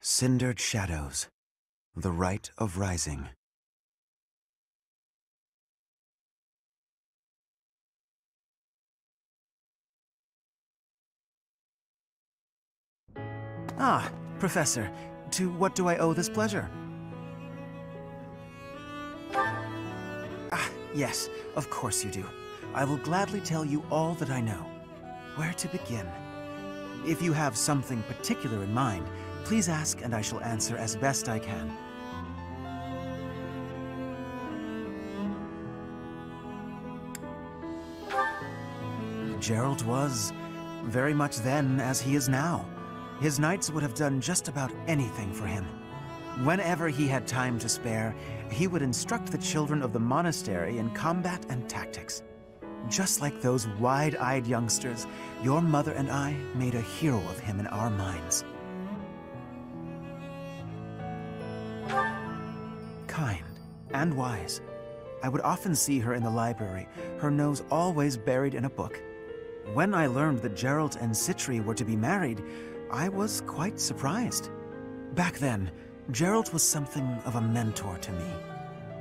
Cindered shadows. The rite of rising. Ah, Professor, to what do I owe this pleasure? Ah, yes, of course you do. I will gladly tell you all that I know. Where to begin? If you have something particular in mind, please ask and I shall answer as best I can. Geralt was very much then as he is now. His knights would have done just about anything for him. Whenever he had time to spare, he would instruct the children of the monastery in combat and tactics. Just like those wide-eyed youngsters, your mother and I made a hero of him in our minds. Kind and wise. I would often see her in the library, her nose always buried in a book. When I learned that Geralt and Citri were to be married, I was quite surprised. Back then, Geralt was something of a mentor to me.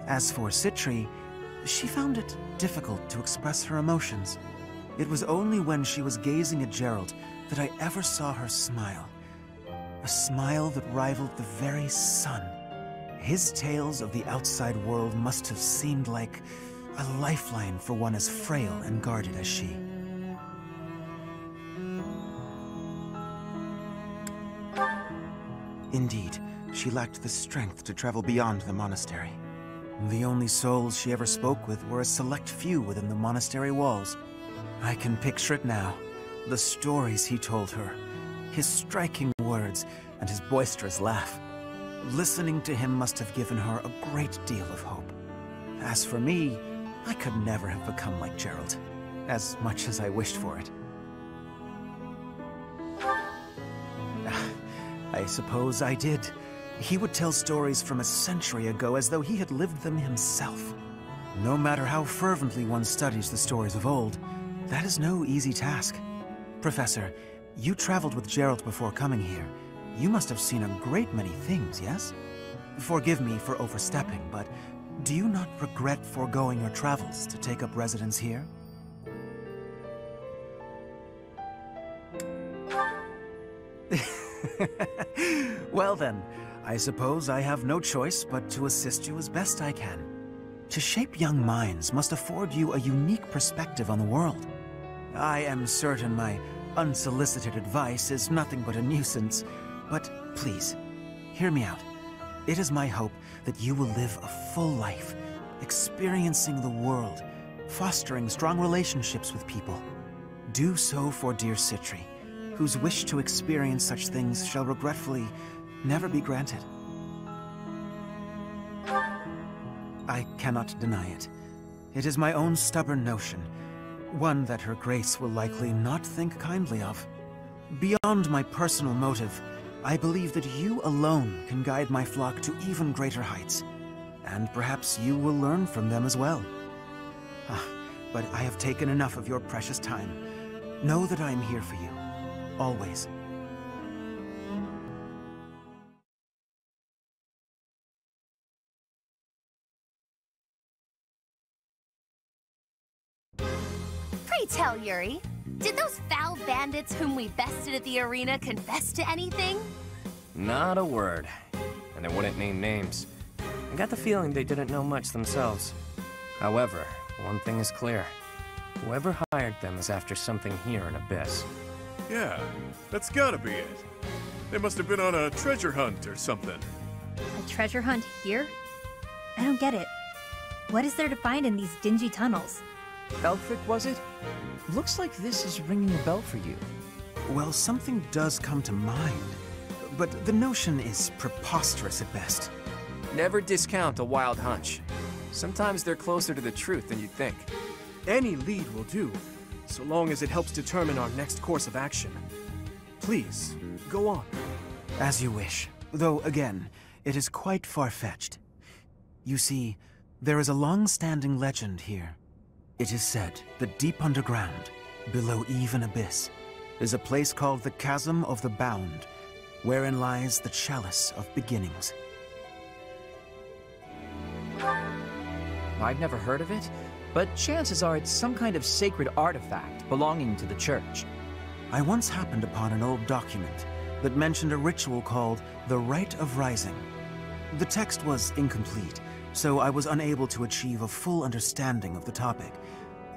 As for Citri, she found it difficult to express her emotions. It was only when she was gazing at Geralt that I ever saw her smile. A smile that rivaled the very sun. His tales of the outside world must have seemed like a lifeline for one as frail and guarded as she. Indeed, she lacked the strength to travel beyond the monastery. The only souls she ever spoke with were a select few within the monastery walls. I can picture it now. The stories he told her, his striking words, and his boisterous laugh. Listening to him must have given her a great deal of hope. As for me, I could never have become like Geralt, as much as I wished for it. I suppose I did. He would tell stories from a century ago as though he had lived them himself. No matter how fervently one studies the stories of old, that is no easy task. Professor, you traveled with Geralt before coming here. You must have seen a great many things, yes? Forgive me for overstepping, but do you not regret foregoing your travels to take up residence here? Well then, I suppose I have no choice but to assist you as best I can. To shape young minds must afford you a unique perspective on the world. I am certain my unsolicited advice is nothing but a nuisance, but please, hear me out. It is my hope that you will live a full life, experiencing the world, fostering strong relationships with people. Do so for dear Citri, whose wish to experience such things shall regretfully never be granted. I cannot deny it. It is my own stubborn notion, one that Her Grace will likely not think kindly of. Beyond my personal motive, I believe that you alone can guide my flock to even greater heights, and perhaps you will learn from them as well. But I have taken enough of your precious time. Know that I am here for you, always. Pray tell, Yuri, did those foul bandits whom we bested at the arena confess to anything? Not a word. And they wouldn't name names. I got the feeling they didn't know much themselves. However, one thing is clear. Whoever hired them is after something here in Abyss. Yeah, that's gotta be it. They must have been on a treasure hunt or something. A treasure hunt here? I don't get it. What is there to find in these dingy tunnels? Elfric, was it? Looks like this is ringing a bell for you. Well, something does come to mind, but the notion is preposterous at best. Never discount a wild hunch. Sometimes they're closer to the truth than you'd think. Any lead will do, so long as it helps determine our next course of action. Please, go on. As you wish, though again, it is quite far-fetched. You see, there is a long-standing legend here. It is said that deep underground, below even Abyss, is a place called the Chasm of the Bound, wherein lies the chalice of beginnings. I've never heard of it, but chances are it's some kind of sacred artifact belonging to the church. I once happened upon an old document that mentioned a ritual called the Rite of Rising. The text was incomplete, so I was unable to achieve a full understanding of the topic.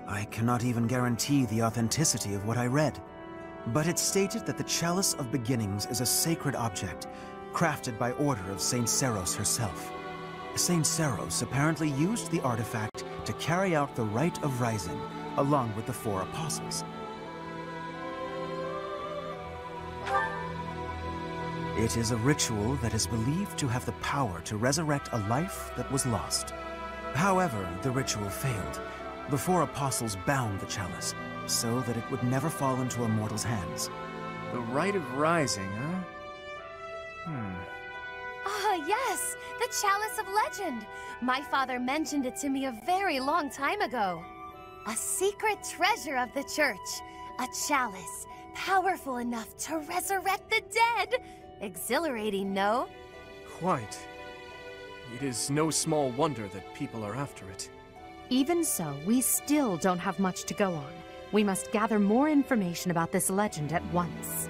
I cannot even guarantee the authenticity of what I read. But it stated that the Chalice of Beginnings is a sacred object, crafted by order of Saint Seros herself. Saint Seros apparently used the artifact to carry out the Rite of Rising, along with the 4 apostles. It is a ritual that is believed to have the power to resurrect a life that was lost. However, the ritual failed. The 4 apostles bound the chalice, so that it would never fall into a mortal's hands. The Rite of Rising, huh? Ah, yes! The Chalice of Legend! My father mentioned it to me a very long time ago. A secret treasure of the church. A chalice, powerful enough to resurrect the dead! Exhilarating, no? Quite. It is no small wonder that people are after it. Even so, we still don't have much to go on. We must gather more information about this legend at once.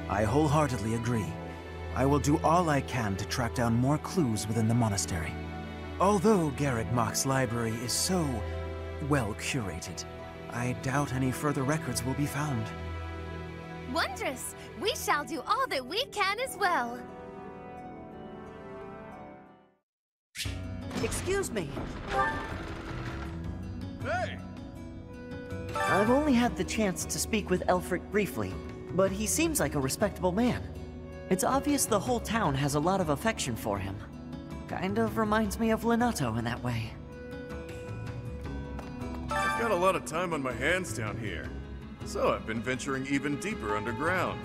I wholeheartedly agree. I will do all I can to track down more clues within the monastery. Although Garrett Mock's library is so well curated, I doubt any further records will be found. Wondrous! We shall do all that we can as well. Excuse me. Hey! I've only had the chance to speak with Elfric briefly, but he seems like a respectable man. It's obvious the whole town has a lot of affection for him. Kind of reminds me of Lenato in that way. I've got a lot of time on my hands down here, so I've been venturing even deeper underground.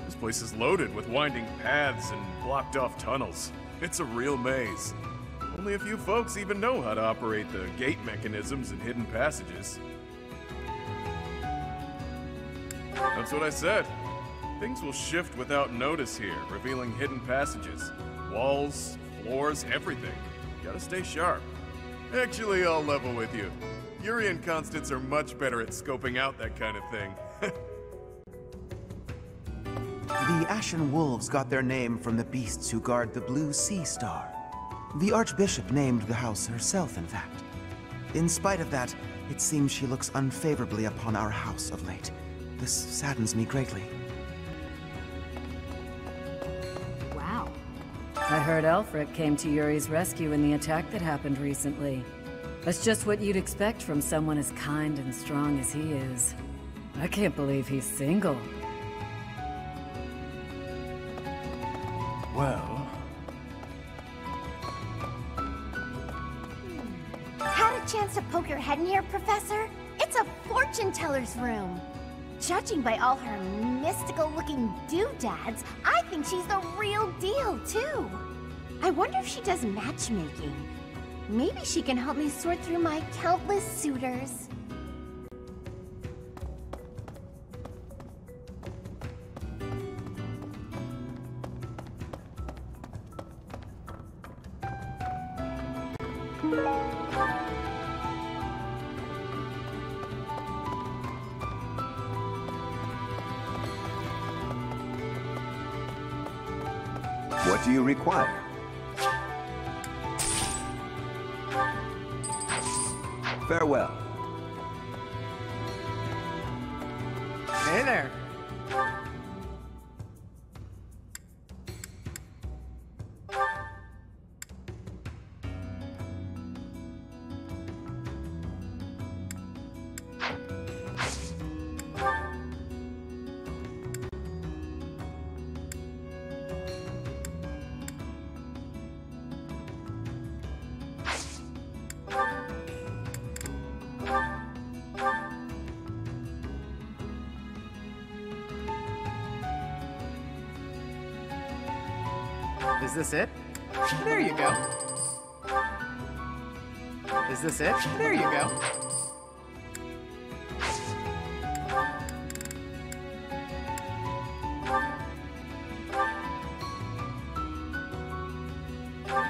This place is loaded with winding paths and blocked-off tunnels. It's a real maze. Only a few folks even know how to operate the gate mechanisms and hidden passages. That's what I said. Things will shift without notice here, revealing hidden passages. Walls, floors, everything. Gotta stay sharp. Actually, I'll level with you. Yuri and Constance are much better at scoping out that kind of thing. The Ashen Wolves got their name from the beasts who guard the Blue Sea Star. The Archbishop named the house herself, in fact. In spite of that, it seems she looks unfavorably upon our house of late. This saddens me greatly. Wow. I heard Elfric came to Yuri's rescue in the attack that happened recently. That's just what you'd expect from someone as kind and strong as he is. I can't believe he's single. Well... Had a chance to poke your head in here, Professor? It's a fortune teller's room. Judging by all her mystical-looking doodads, I think she's the real deal, too. I wonder if she does matchmaking. Maybe she can help me sort through my countless suitors. What do you require? Farewell. Hey there. Is this it? There you go. Is this it? There you go.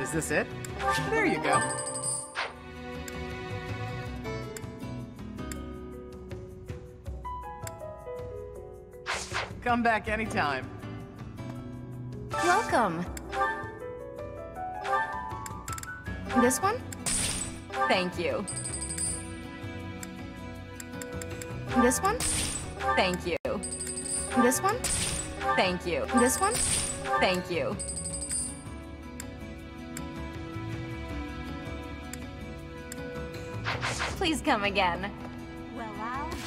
Is this it? There you go. Come back anytime. Welcome. This one? Thank you. This one? Thank you. This one? Thank you. This one? Thank you. Please come again. Well, I'll be.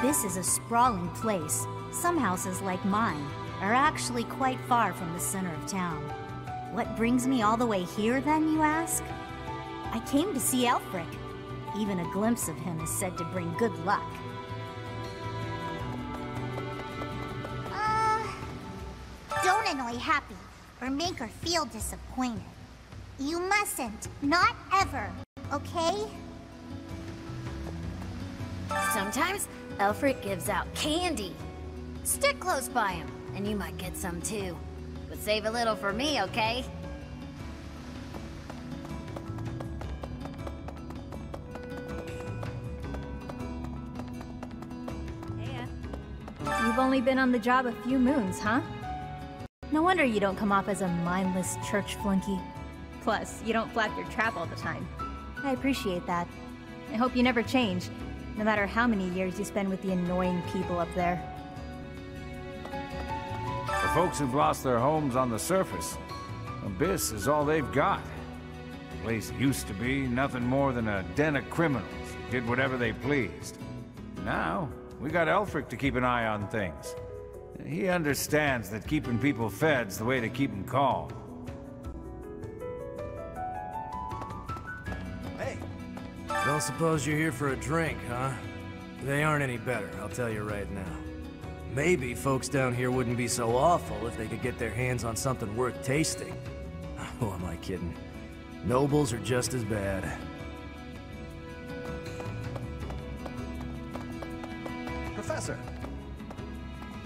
This is a sprawling place. Some houses like mine are actually quite far from the center of town. What brings me all the way here then, you ask? I came to see Elfric. Even a glimpse of him is said to bring good luck. Don't annoy Happy, or make her feel disappointed. You mustn't. Not ever. Okay? Sometimes Elfric gives out candy. Stick close by him, and you might get some too. But save a little for me, okay? You've only been on the job a few moons, huh? No wonder you don't come off as a mindless church flunky. Plus, you don't flap your trap all the time. I appreciate that. I hope you never change, no matter how many years you spend with the annoying people up there. For folks who've lost their homes on the surface, Abyss is all they've got. The place used to be nothing more than a den of criminals who did whatever they pleased. Now, we got Elfric to keep an eye on things. He understands that keeping people fed's the way to keep them calm. Hey! Don't suppose you're here for a drink, huh? They aren't any better, I'll tell you right now. Maybe folks down here wouldn't be so awful if they could get their hands on something worth tasting. Who am I kidding? Nobles are just as bad. Professor!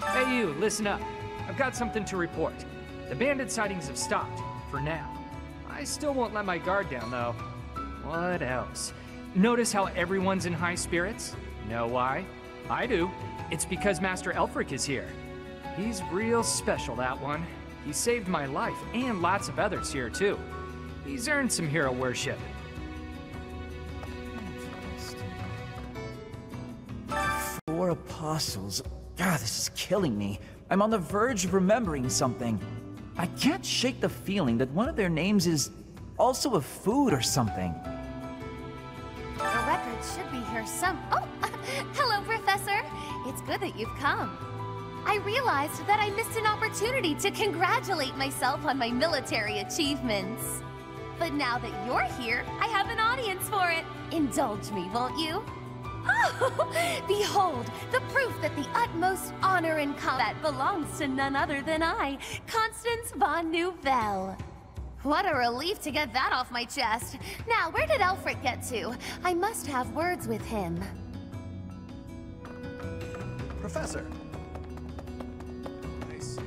Hey you, listen up. I've got something to report. The bandit sightings have stopped, for now. I still won't let my guard down, though. What else? Notice how everyone's in high spirits? Know why? I do. It's because Master Elfric is here. He's real special, that one. He saved my life, and lots of others here, too. He's earned some hero worship. Four apostles. God, this is killing me. I'm on the verge of remembering something. I can't shake the feeling that one of their names is also a food or something. The records should be here some. Oh, hello, Professor. It's good that you've come. I realized that I missed an opportunity to congratulate myself on my military achievements. But now that you're here, I have an audience for it. Indulge me, won't you? Oh, behold, the proof that the utmost honor in combat belongs to none other than I, Constance von Nouvelle. What a relief to get that off my chest. Now, where did Elfric get to? I must have words with him. Professor! I see.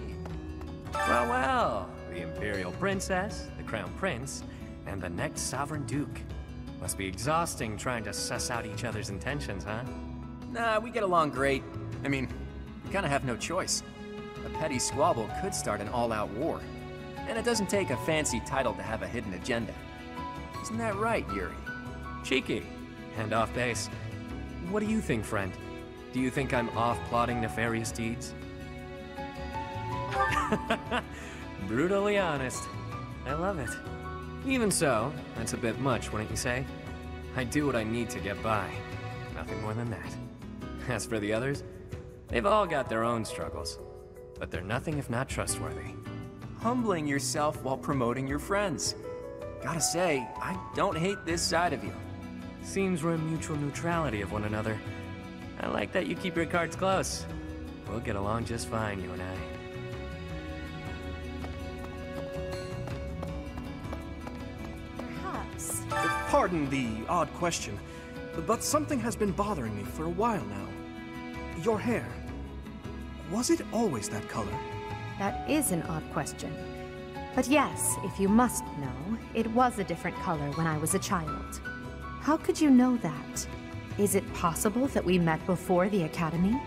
Well, well, the Imperial Princess, the Crown Prince, and the next Sovereign Duke. Must be exhausting trying to suss out each other's intentions, huh? Nah, we get along great. I mean, we kinda have no choice. A petty squabble could start an all-out war. And it doesn't take a fancy title to have a hidden agenda. Isn't that right, Yuri? Cheeky. And off base. What do you think, friend? Do you think I'm off plotting nefarious deeds? Brutally honest. I love it. Even so, that's a bit much, wouldn't you say? I do what I need to get by. Nothing more than that. As for the others, they've all got their own struggles. But they're nothing if not trustworthy. Humbling yourself while promoting your friends. Gotta say, I don't hate this side of you. Seems we're in mutual neutrality of one another. I like that you keep your cards close. We'll get along just fine, you and I. Perhaps. Pardon the odd question, but something has been bothering me for a while now. Your hair. Was it always that color? That is an odd question. But yes, if you must know, it was a different color when I was a child. How could you know that? Is it possible that we met before the academy?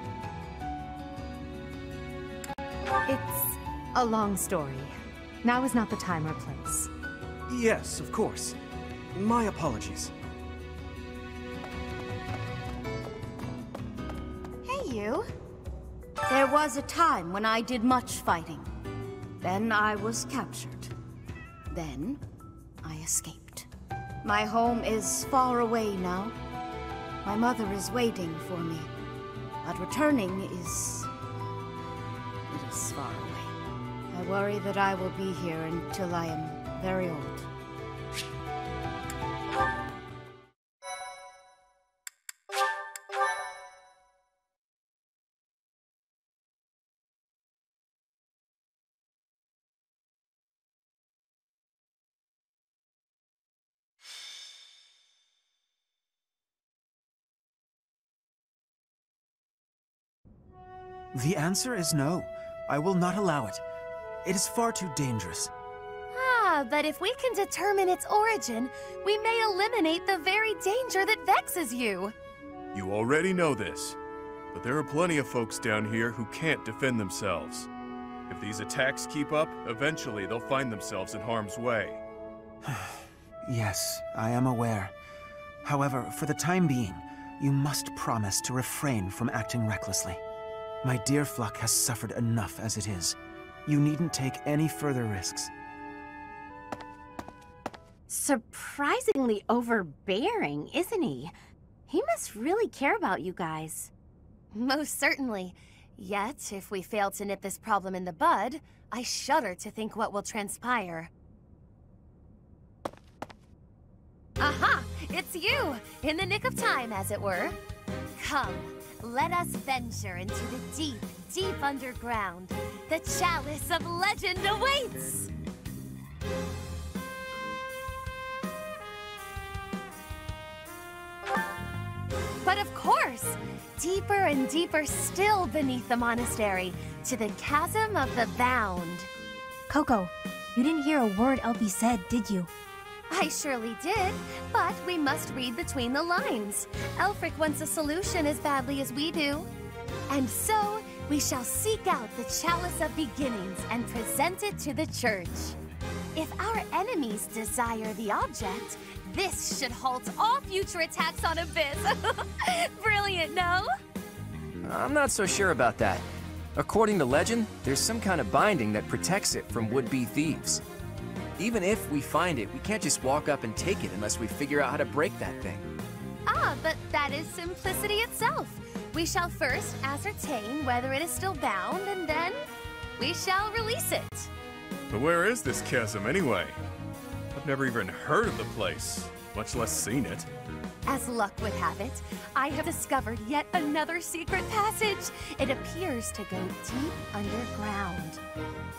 It's a long story. Now is not the time or place. Yes, of course. My apologies. Hey, you. There was a time when I did much fighting. Then I was captured. Then I escaped. My home is far away now. My mother is waiting for me. But returning is... it is far away. I worry that I will be here until I am very old. The answer is no. I will not allow it. It is far too dangerous. Ah, but if we can determine its origin, we may eliminate the very danger that vexes you. You already know this, but there are plenty of folks down here who can't defend themselves. If these attacks keep up, eventually they'll find themselves in harm's way. Yes, I am aware. However, for the time being, you must promise to refrain from acting recklessly. My dear Fluck has suffered enough as it is. You needn't take any further risks. Surprisingly overbearing, isn't he? He must really care about you guys. Most certainly. Yet, if we fail to nip this problem in the bud, I shudder to think what will transpire. Aha! It's you! In the nick of time, as it were. Come, let us venture into the deep, deep underground. The chalice of legend awaits! But of course, deeper and deeper still beneath the monastery, to the chasm of the bound. Coco, you didn't hear a word Elfie said, did you? I surely did, but we must read between the lines. Elfric wants a solution as badly as we do. And so, we shall seek out the Chalice of Beginnings and present it to the church. If our enemies desire the object, this should halt all future attacks on Abyss. Brilliant, no? I'm not so sure about that. According to legend, there's some kind of binding that protects it from would-be thieves. Even if we find it, we can't just walk up and take it unless we figure out how to break that thing. Ah, but that is simplicity itself. We shall first ascertain whether it is still bound, and then we shall release it. But where is this chasm anyway? I've never even heard of the place, much less seen it. As luck would have it, I have discovered yet another secret passage. It appears to go deep underground.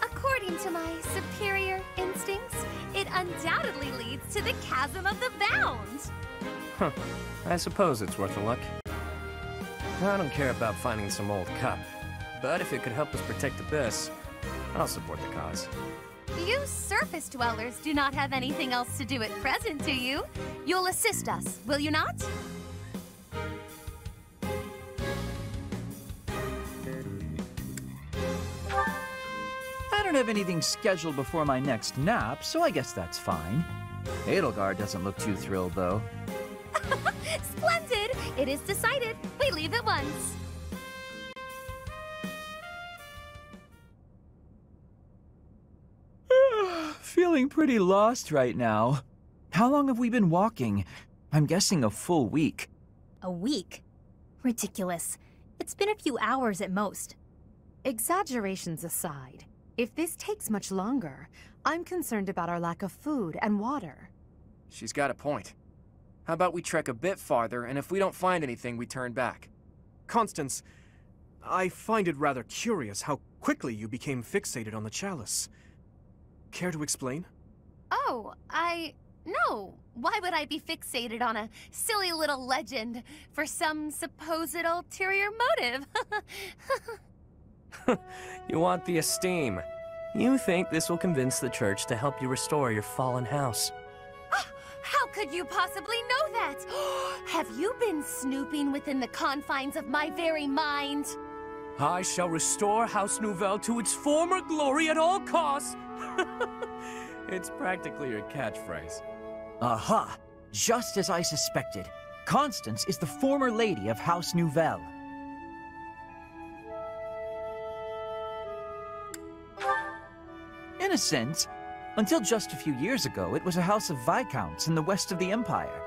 According to my superior instincts, it undoubtedly leads to the chasm of the bound. Huh. I suppose it's worth a look. I don't care about finding some old cup, but if it could help us protect Abyss, I'll support the cause. You surface dwellers do not have anything else to do at present, do you? You'll assist us, will you not? I don't have anything scheduled before my next nap, so I guess that's fine. Edelgard doesn't look too thrilled, though. Splendid! It is decided. We leave at once. Feeling pretty lost right now. How long have we been walking? I'm guessing a full week. A week? Ridiculous. It's been a few hours at most. Exaggerations aside, if this takes much longer, I'm concerned about our lack of food and water. She's got a point. How about we trek a bit farther, and if we don't find anything, we turn back? Constance, I find it rather curious how quickly you became fixated on the chalice. Care to explain? Oh, No. Why would I be fixated on a silly little legend for some supposed ulterior motive? You want the esteem. You think this will convince the church to help you restore your fallen house. How could you possibly know that? Have you been snooping within the confines of my very mind? I shall restore House Nouvelle to its former glory at all costs. It's practically your catchphrase. Aha! Just as I suspected. Constance is the former lady of House Nouvelle. In a sense, until just a few years ago, it was a house of viscounts in the west of the Empire.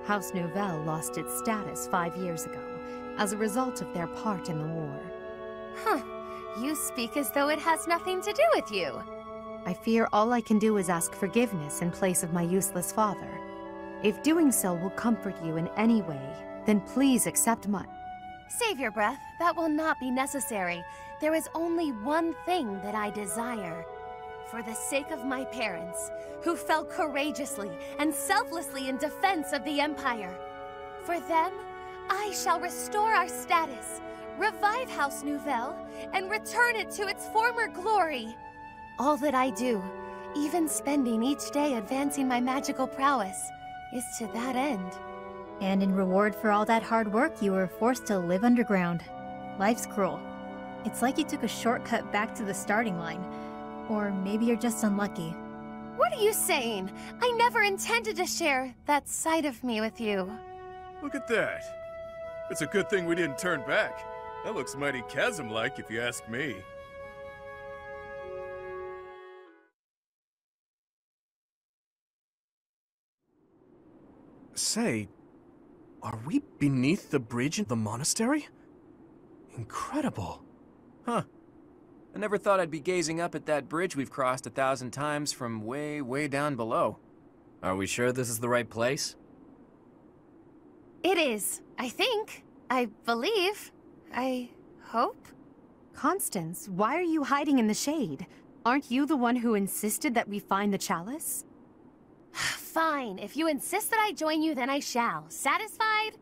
House Nouvelle lost its status 5 years ago, as a result of their part in the war. Huh. You speak as though it has nothing to do with you. I fear all I can do is ask forgiveness in place of my useless father. If doing so will comfort you in any way, then please accept my... Save your breath. That will not be necessary. There is only one thing that I desire. For the sake of my parents, who fell courageously and selflessly in defense of the Empire. For them, I shall restore our status, revive House Nouvelle, and return it to its former glory. All that I do, even spending each day advancing my magical prowess, is to that end. And in reward for all that hard work, you were forced to live underground. Life's cruel. It's like you took a shortcut back to the starting line. Or maybe you're just unlucky. What are you saying? I never intended to share that side of me with you. Look at that. It's a good thing we didn't turn back. That looks mighty chasm-like if you ask me. Say, are we beneath the bridge in the monastery? Incredible. Huh. I never thought I'd be gazing up at that bridge we've crossed 1,000 times from way, way down below. Are we sure this is the right place? It is, I think. I believe. I hope. Constance, why are you hiding in the shade? Aren't you the one who insisted that we find the chalice? Fine. If you insist that I join you, then I shall. Satisfied?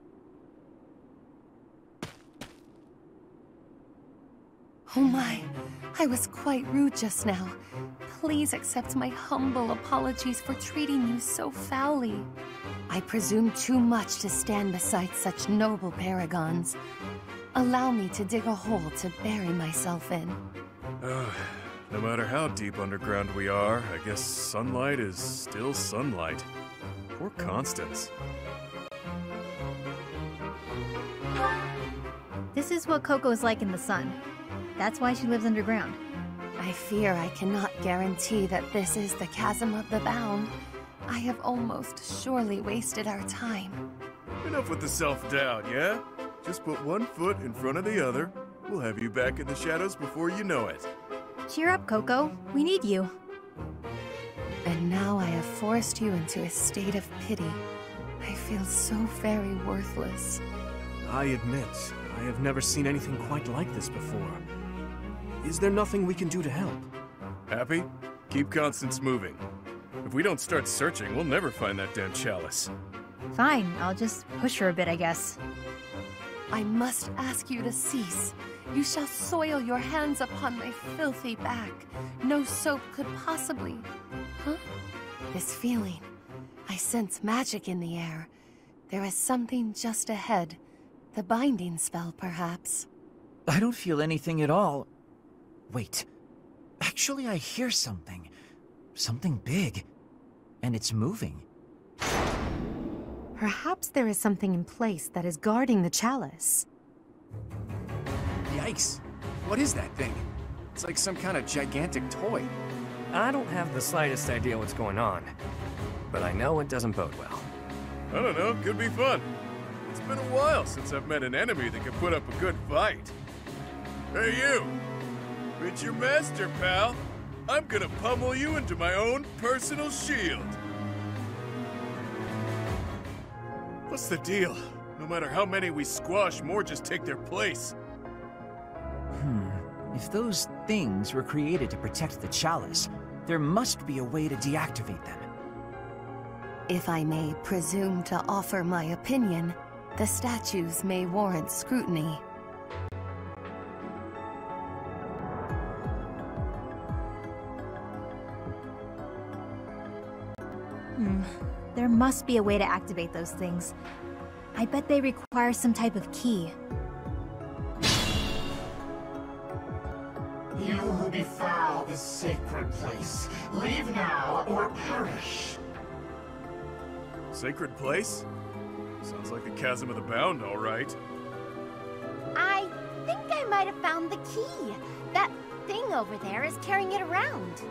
Oh my. I was quite rude just now. Please accept my humble apologies for treating you so foully. I presume too much to stand beside such noble paragons. Allow me to dig a hole to bury myself in. No matter how deep underground we are, I guess sunlight is still sunlight. Poor Constance. This is what Coco's like in the sun. That's why she lives underground. I fear I cannot guarantee that this is the chasm of the bound. I have almost surely wasted our time. Enough with the self-doubt, yeah? Just put one foot in front of the other. We'll have you back in the shadows before you know it. Cheer up, Coco. We need you. And now I have forced you into a state of pity. I feel so very worthless. I admit, I have never seen anything quite like this before. Is there nothing we can do to help? Happy? Keep Constance moving. If we don't start searching, we'll never find that damn chalice. Fine, I'll just push her a bit, I guess. I must ask you to cease. You shall soil your hands upon my filthy back. No soap could possibly... Huh? This feeling. I sense magic in the air. There is something just ahead. The binding spell, perhaps. I don't feel anything at all. Wait. Actually, I hear something. Something big. And it's moving. Perhaps there is something in place that is guarding the chalice. Yikes. What is that thing? It's like some kind of gigantic toy. I don't have the slightest idea what's going on, but I know it doesn't bode well. I don't know, could be fun. It's been a while since I've met an enemy that can put up a good fight. Hey you! Meet your master, pal. I'm gonna pummel you into my own personal shield. What's the deal? No matter how many we squash, more just take their place. If those things were created to protect the chalice, there must be a way to deactivate them. If I may presume to offer my opinion, the statues may warrant scrutiny. There must be a way to activate those things. I bet they require some type of key. You who befoul this sacred place, leave now or perish. Sacred place? Sounds like the Chasm of the Bound, all right. I think I might have found the key. That thing over there is carrying it around.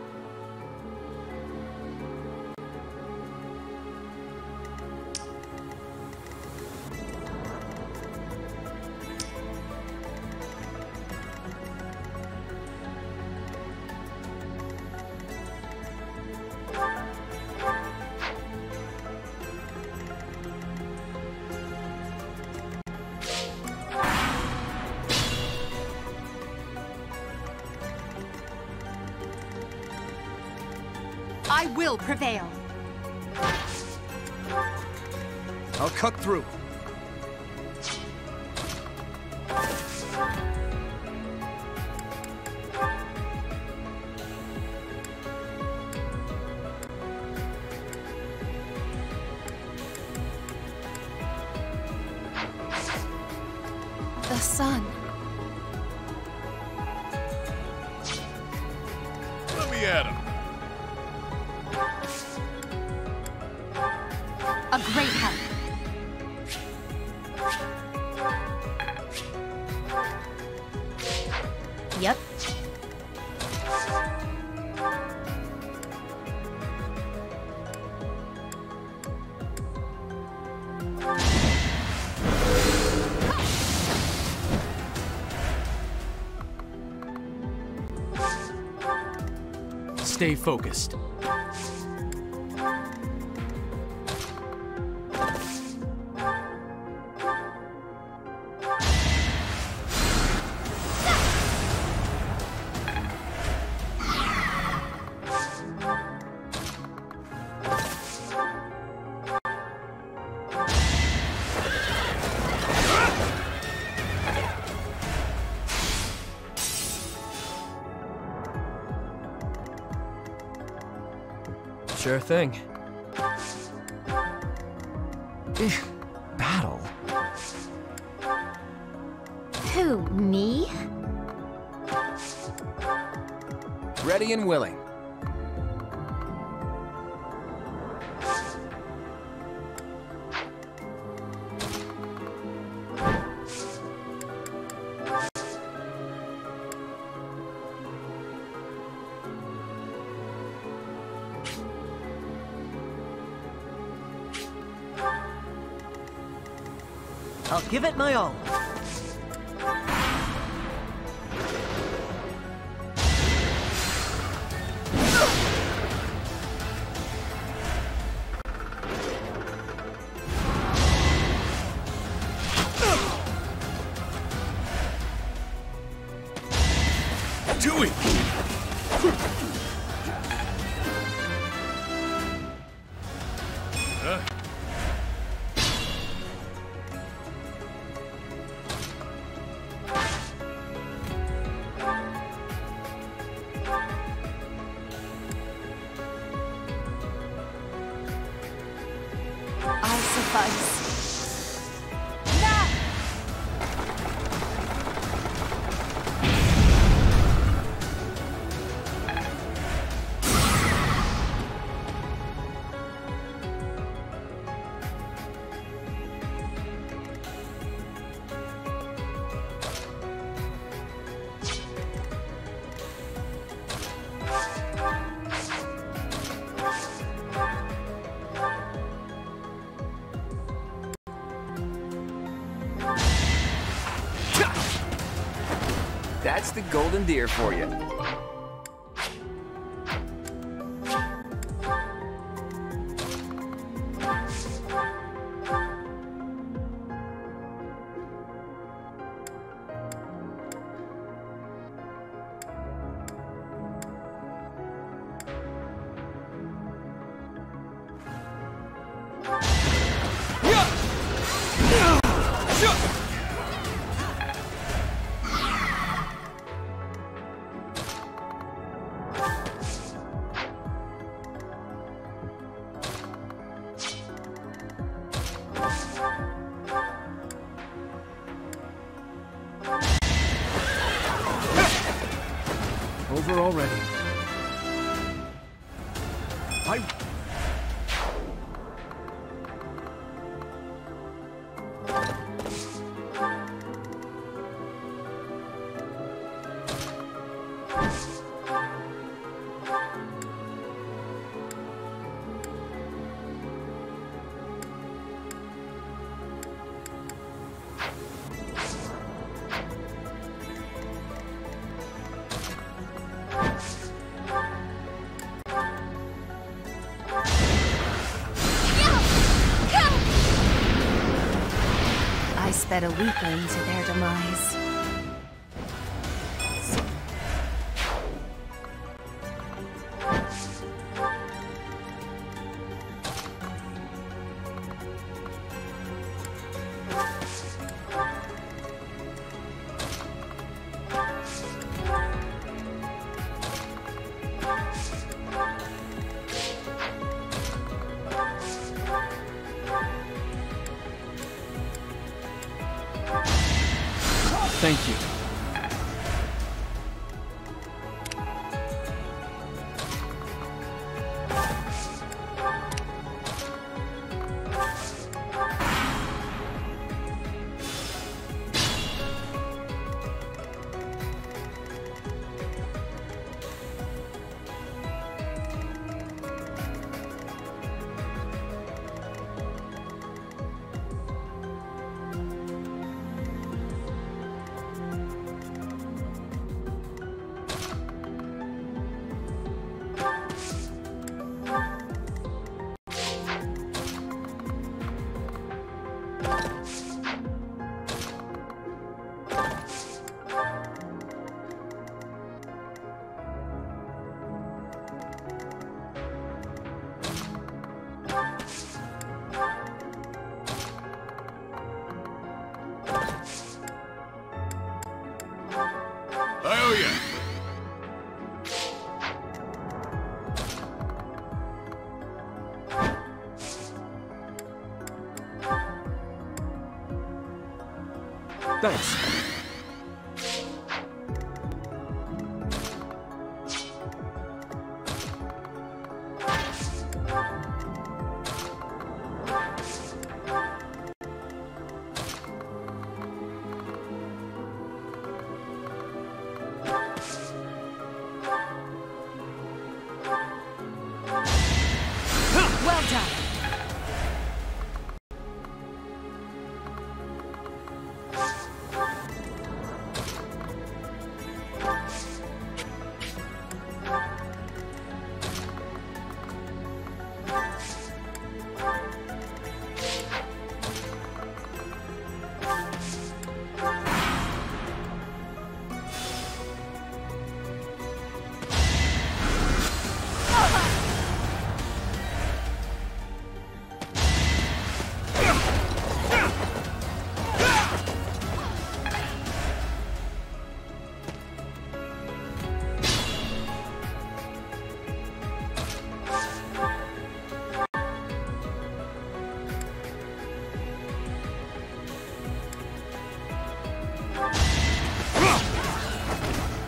I will prevail. I'll cut through. The sun. Let me at him. A great help. Yep. Stay focused. Sure thing. Battle? Who, me? Ready and willing. I'll give it my all. Do it! I suffice. That's the golden deer for you. Over already. I sped a weakling to their demise. Thank you. I owe ya. Thanks. Well done.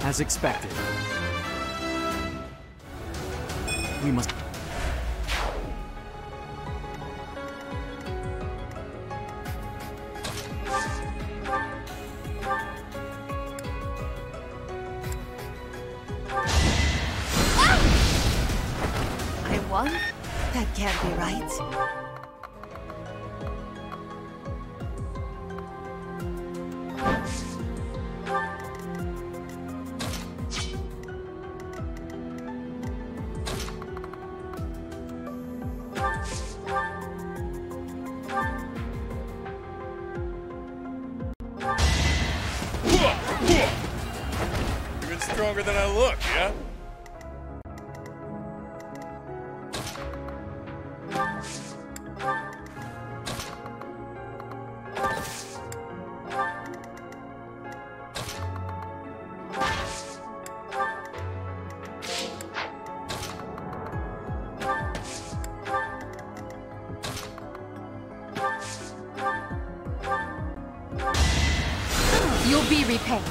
As expected. We must... I won? That can't be right. stronger than I look, yeah? You'll be repaid.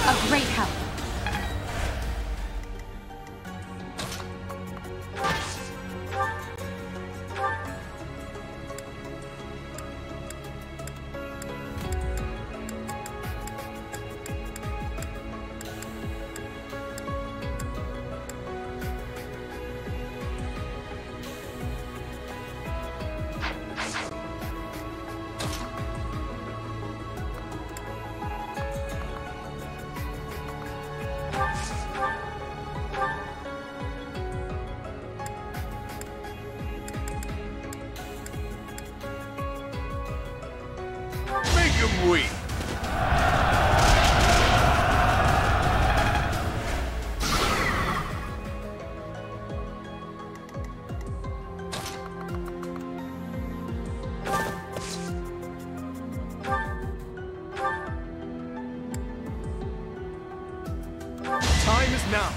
A great help. Make him weep. Time is now.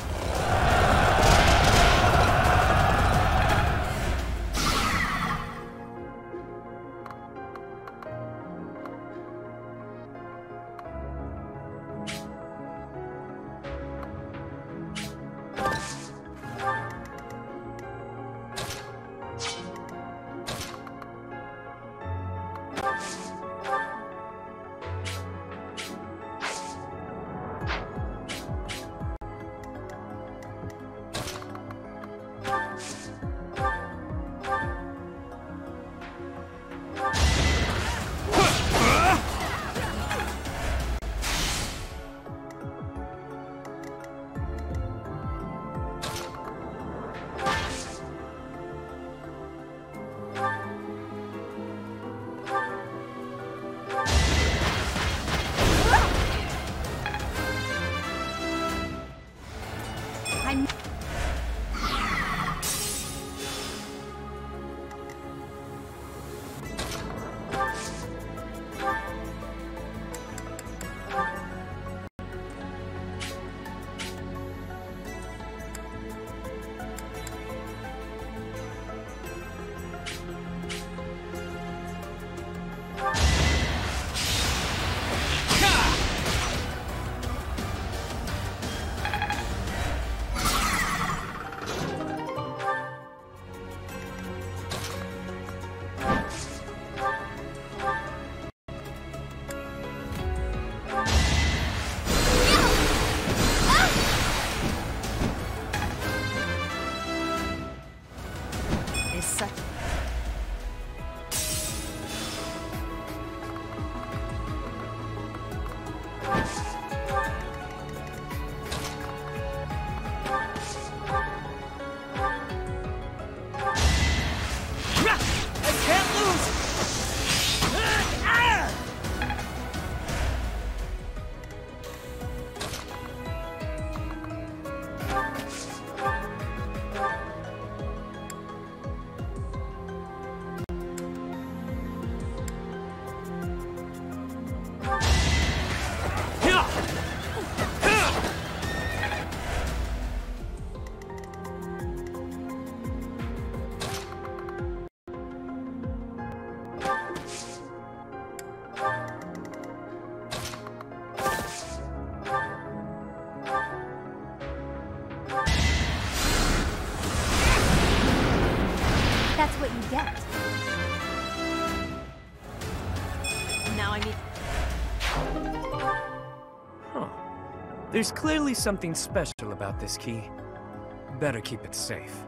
Huh. There's clearly something special about this key. Better keep it safe.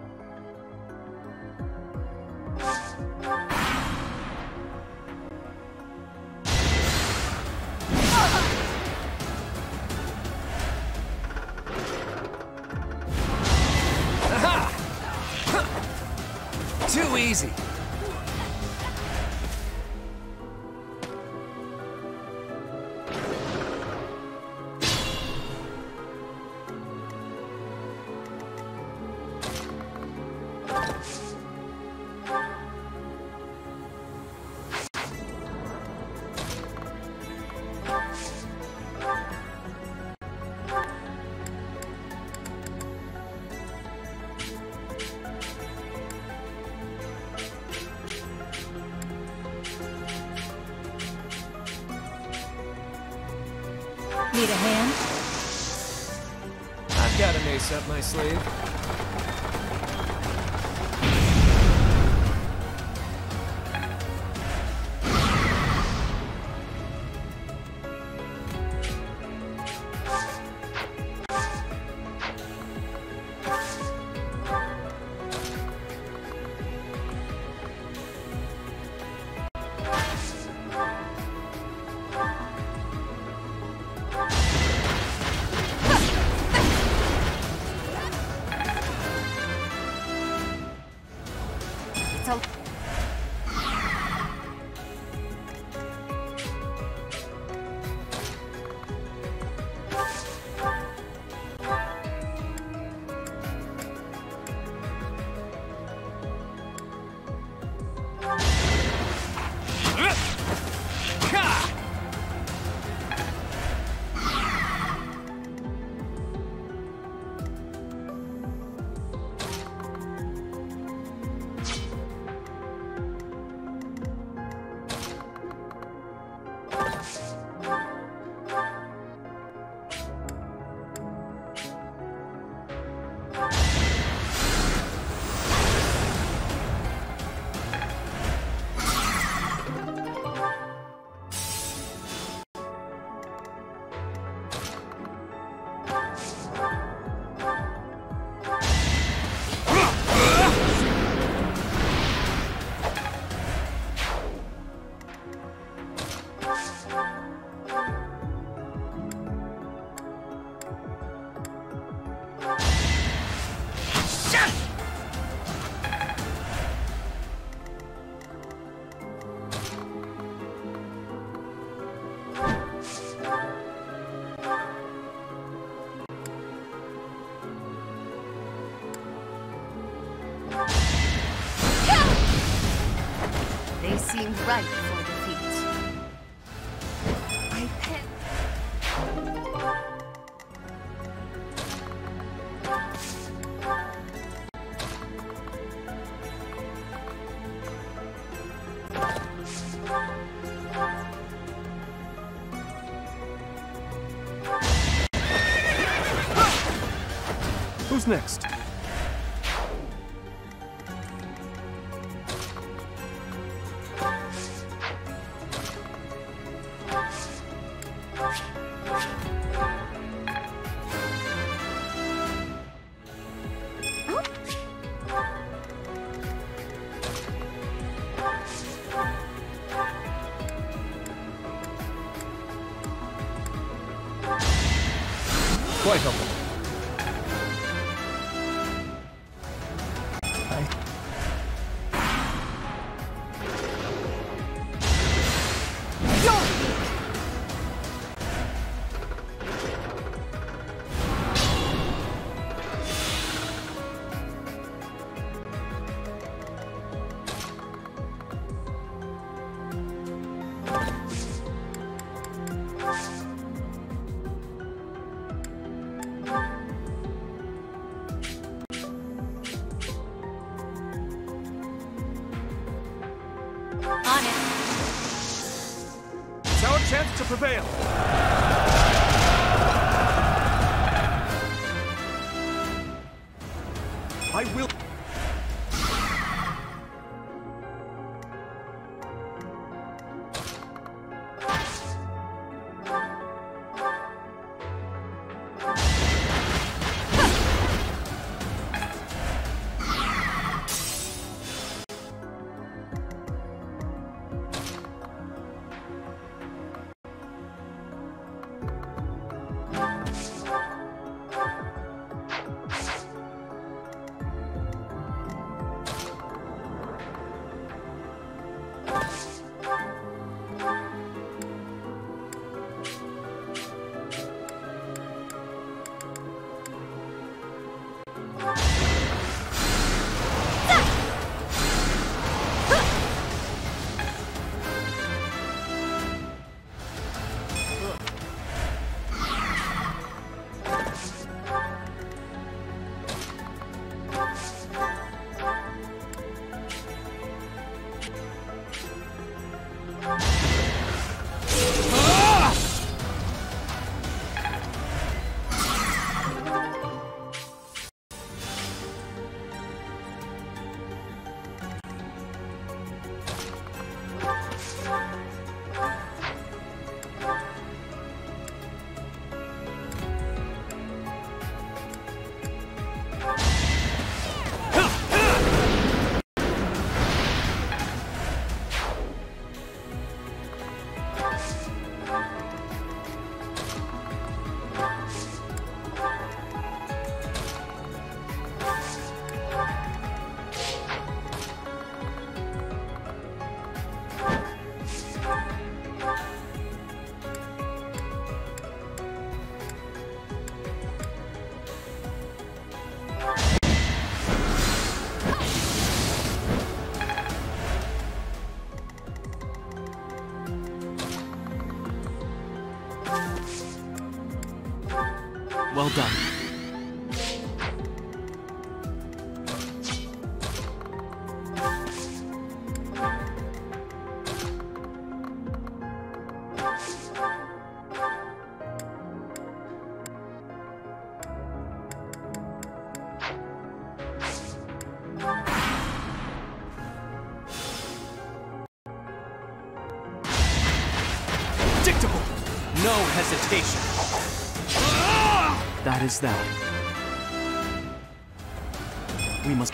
Too easy. Need a hand? I've got an ace up my sleeve. They seemed ripe for defeat. I pet. Who's next? Quite helpful. On it. It's our chance to prevail. I will. Well done. Predictable! No hesitation. That is that. We must...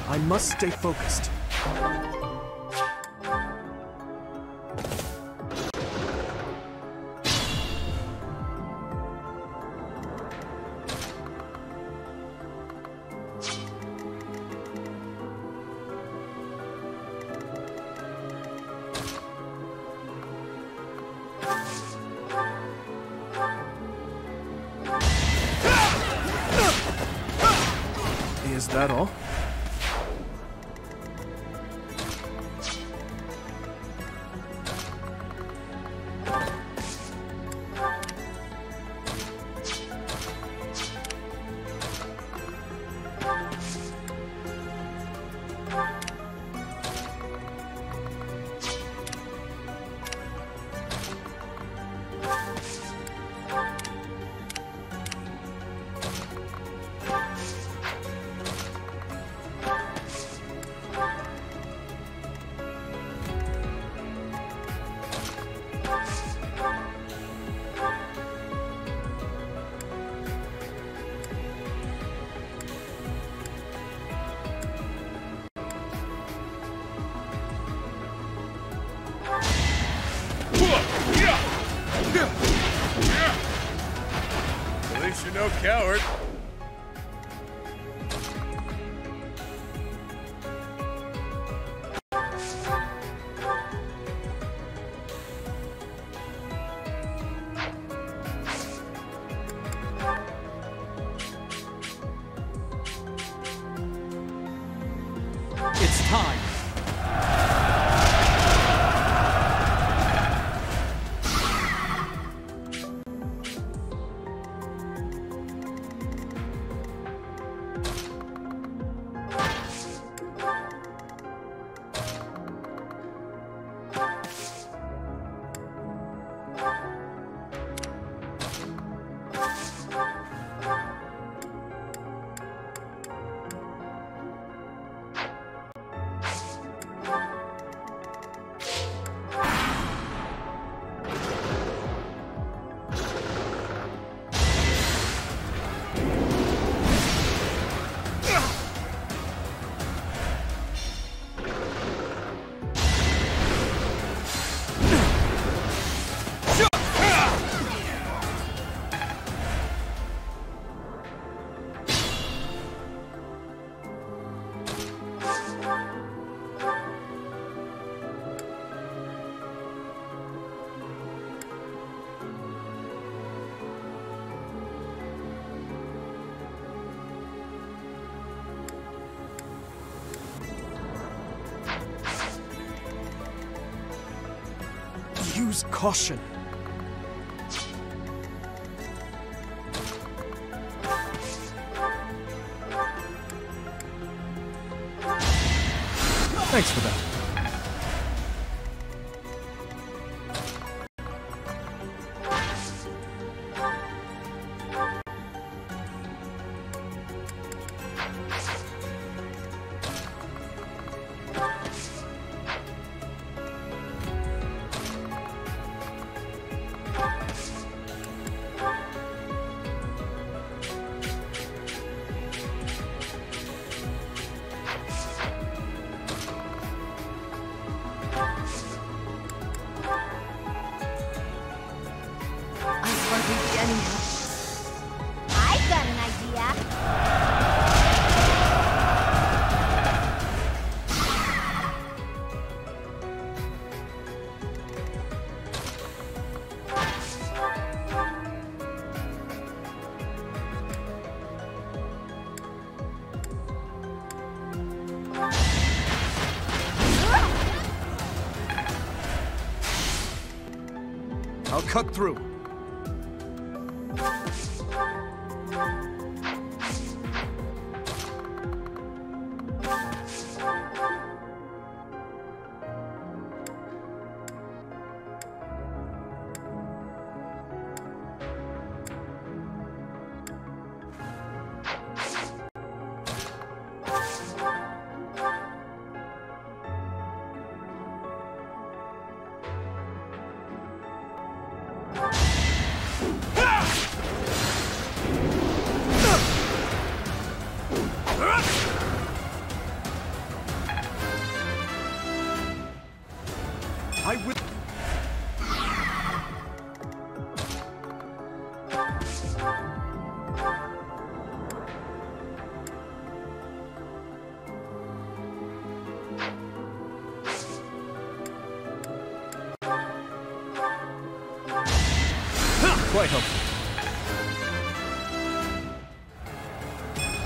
I must stay focused. Is that all? At least you're no coward. It's time. Use caution. Thanks for that. I'll cut through. I will. Quite helpful.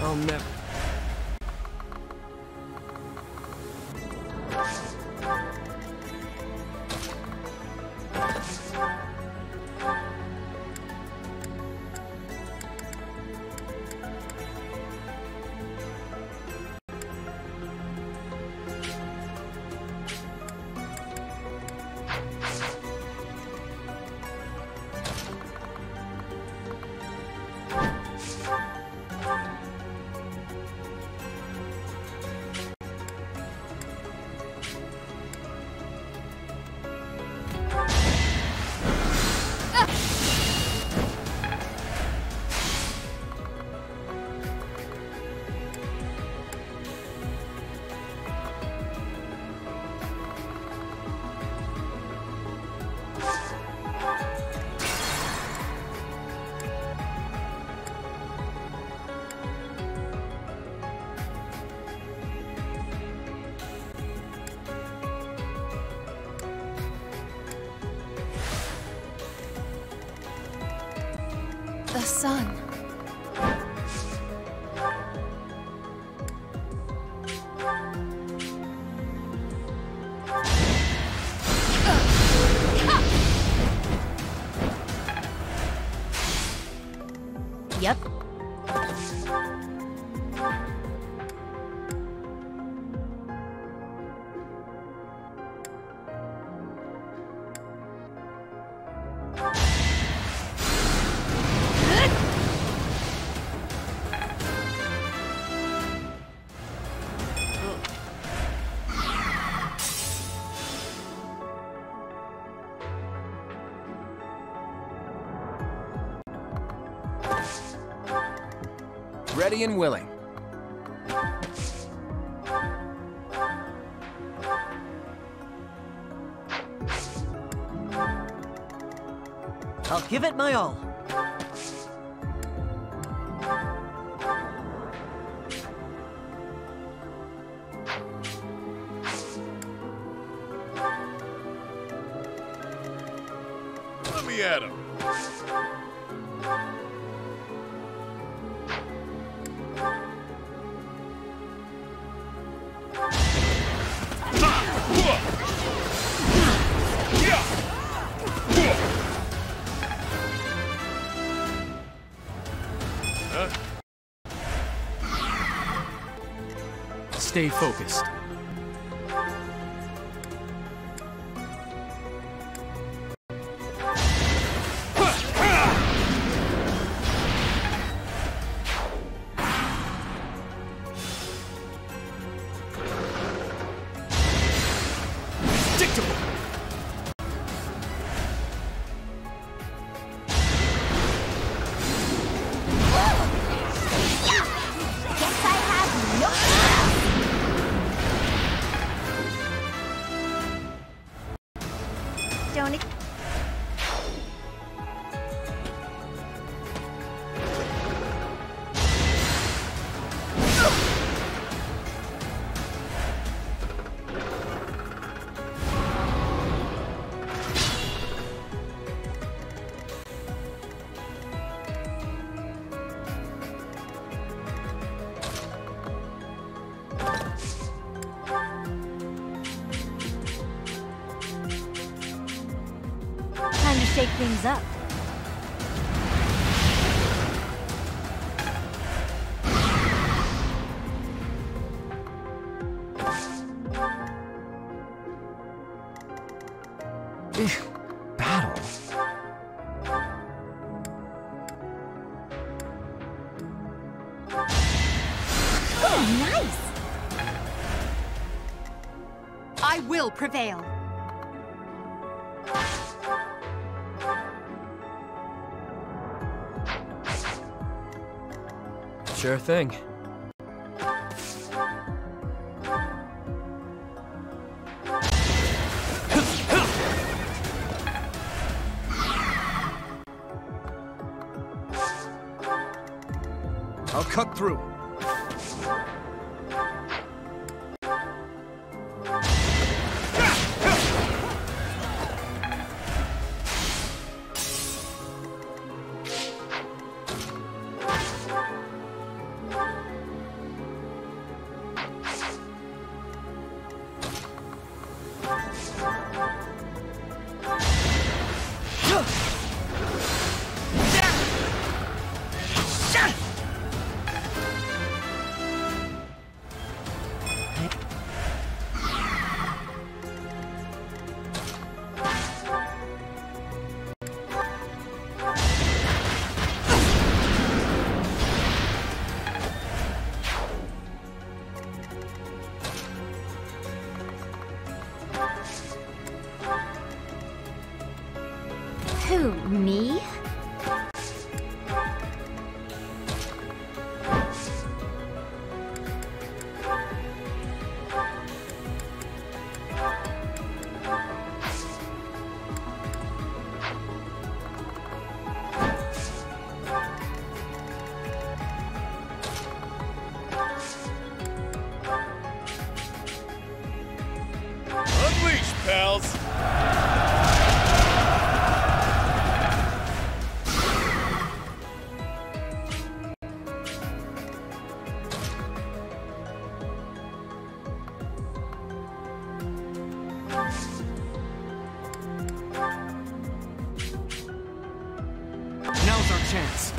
I'll never. The sun. Yep. Ready and willing. I'll give it my all. Let me at him. Stay focused. shake things up. Battle? Oh, nice! I will prevail. Sure thing. I'll cut through. Who, me? Unleash, pals! Now's our chance.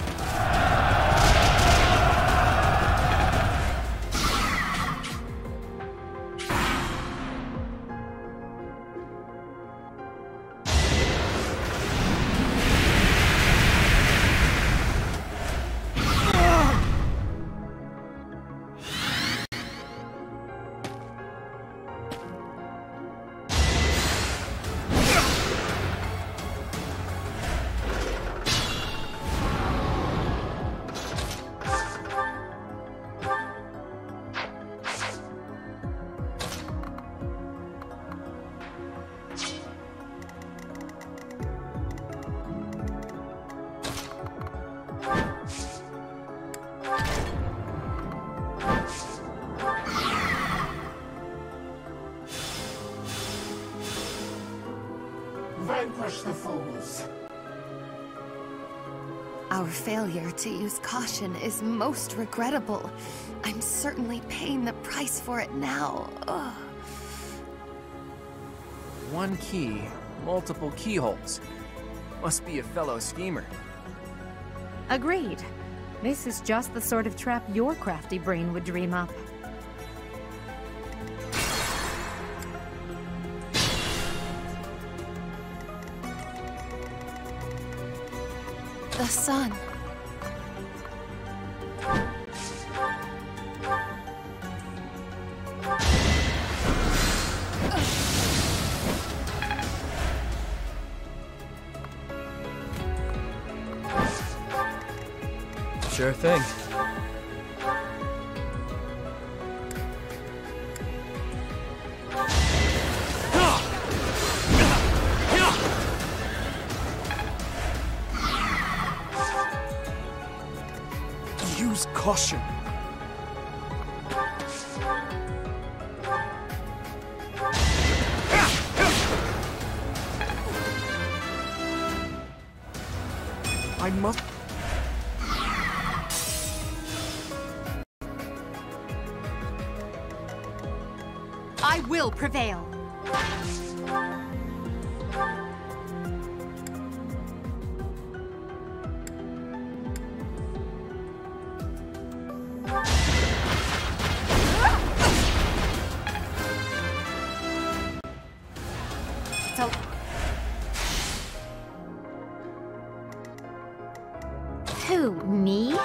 Vanquish the foes. Our failure to use caution is most regrettable. I'm certainly paying the price for it now. Ugh. One key, multiple keyholes. Must be a fellow schemer. Agreed. This is just the sort of trap your crafty brain would dream up. The sun. Sure thing. Use caution. I must... I will prevail. to... Who, me?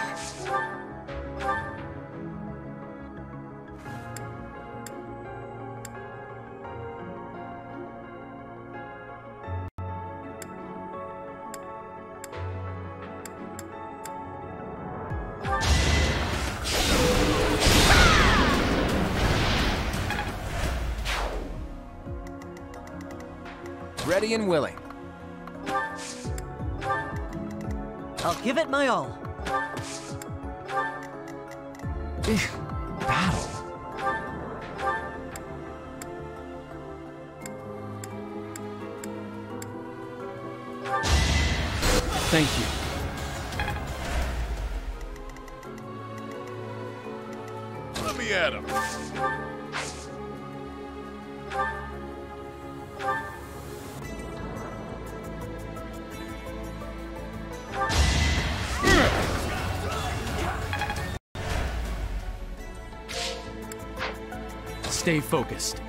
Ready and willing. I'll give it my all. Battle. Thank you. Let me at him. Stay focused.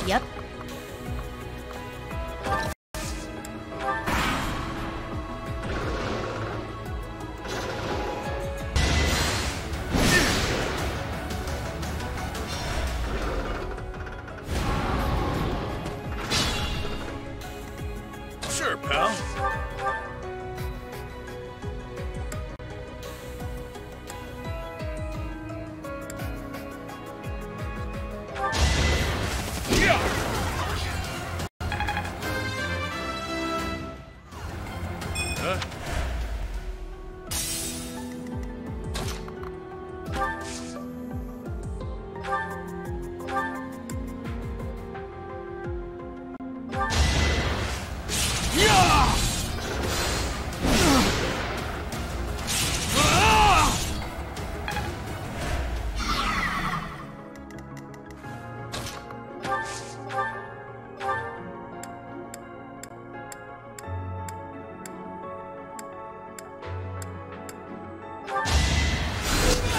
Yep. Sure, pal.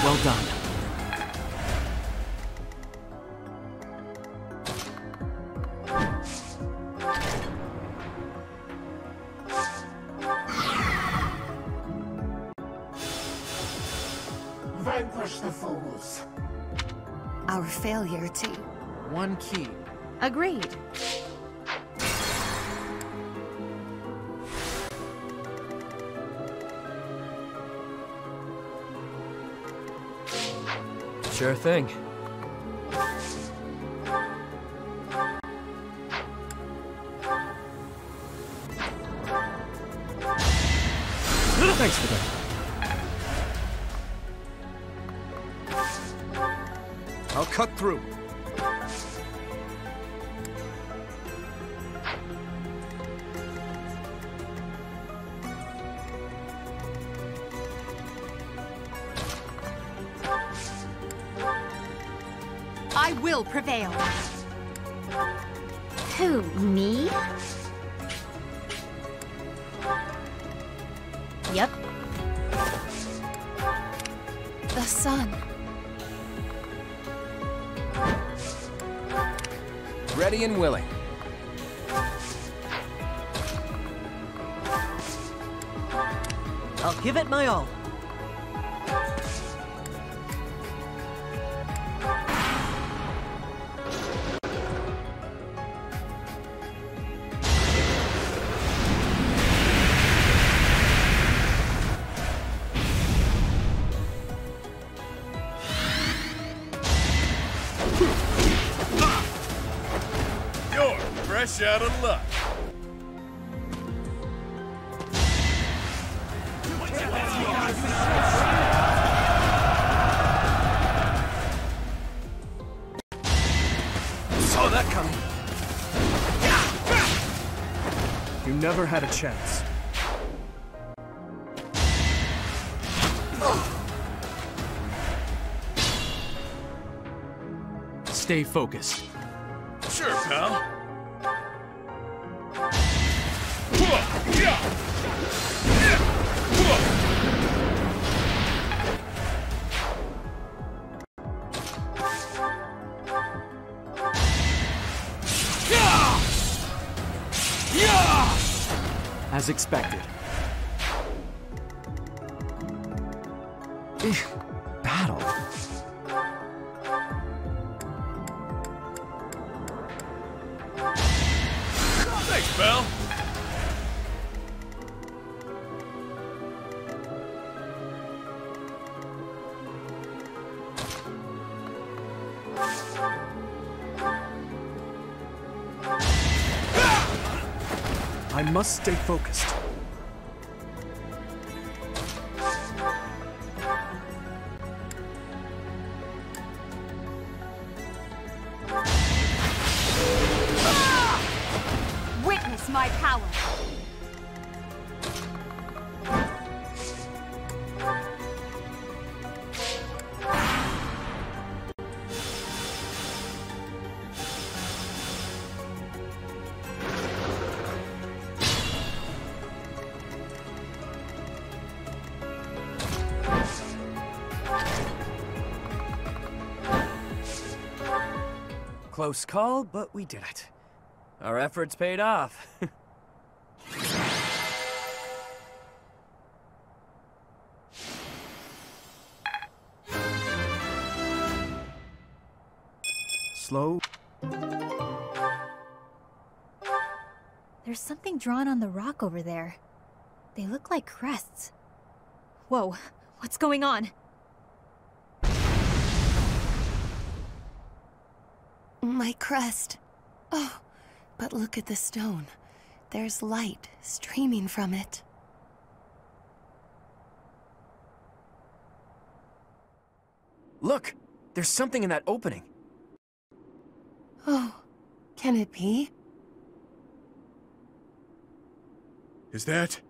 Well done. Vanquish the fools. Our failure to... One key. Agreed. Sure thing. Thanks for that. I'll cut through. I will prevail. Who, me? Yep. The sun. Ready and willing. I'll give it my all. You're fresh out of luck. Saw that coming. You never had a chance. Stay focused. Sure, pal. As expected. Battle. Thanks, pal. I must stay focused. Witness my power! Close call, but we did it. Our efforts paid off. Slow. There's something drawn on the rock over there. They look like crests. Whoa, what's going on? My crest. Oh, but look at the stone. There's light streaming from it. Look! There's something in that opening. Oh, can it be? Is that?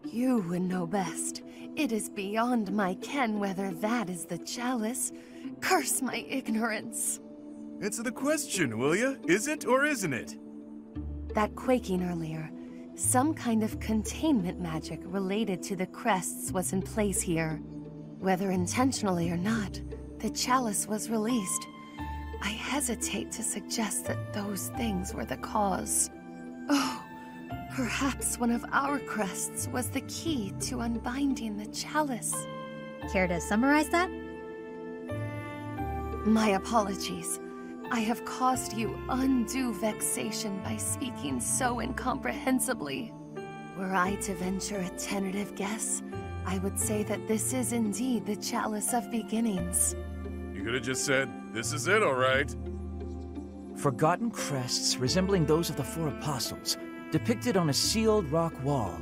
You would know best. It is beyond my ken whether that is the chalice. Curse my ignorance. Answer the question, will ya? Is it or isn't it? That quaking earlier. Some kind of containment magic related to the crests was in place here. Whether intentionally or not, the chalice was released. I hesitate to suggest that those things were the cause. Oh, perhaps one of our crests was the key to unbinding the chalice. Care to summarize that? My apologies. I have caused you undue vexation by speaking so incomprehensibly. Were I to venture a tentative guess, I would say that this is indeed the chalice of beginnings. You could have just said, this is it, all right. Forgotten crests resembling those of the four apostles, depicted on a sealed rock wall.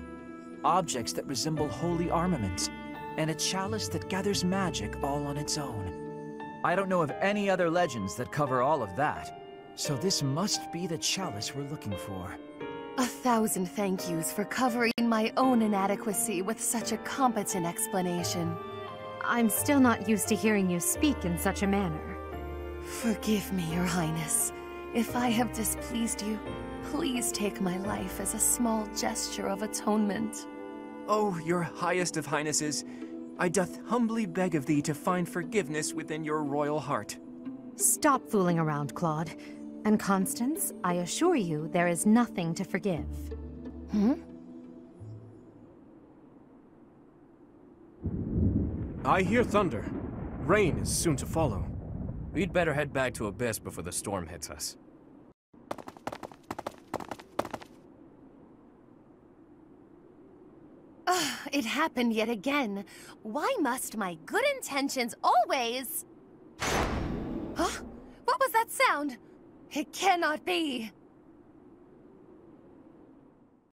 Objects that resemble holy armaments, and a chalice that gathers magic all on its own. I don't know of any other legends that cover all of that, so this must be the chalice we're looking for. 1,000 thank yous for covering my own inadequacy with such a competent explanation. I'm still not used to hearing you speak in such a manner. Forgive me, Your Highness. If I have displeased you, please take my life as a small gesture of atonement. Oh, your highest of highnesses, I doth humbly beg of thee to find forgiveness within your royal heart. Stop fooling around, Claude. And Constance, I assure you there is nothing to forgive. I hear thunder. Rain is soon to follow. We'd better head back to Abyss before the storm hits us. It happened yet again. Why must my good intentions always... Huh? What was that sound? It cannot be.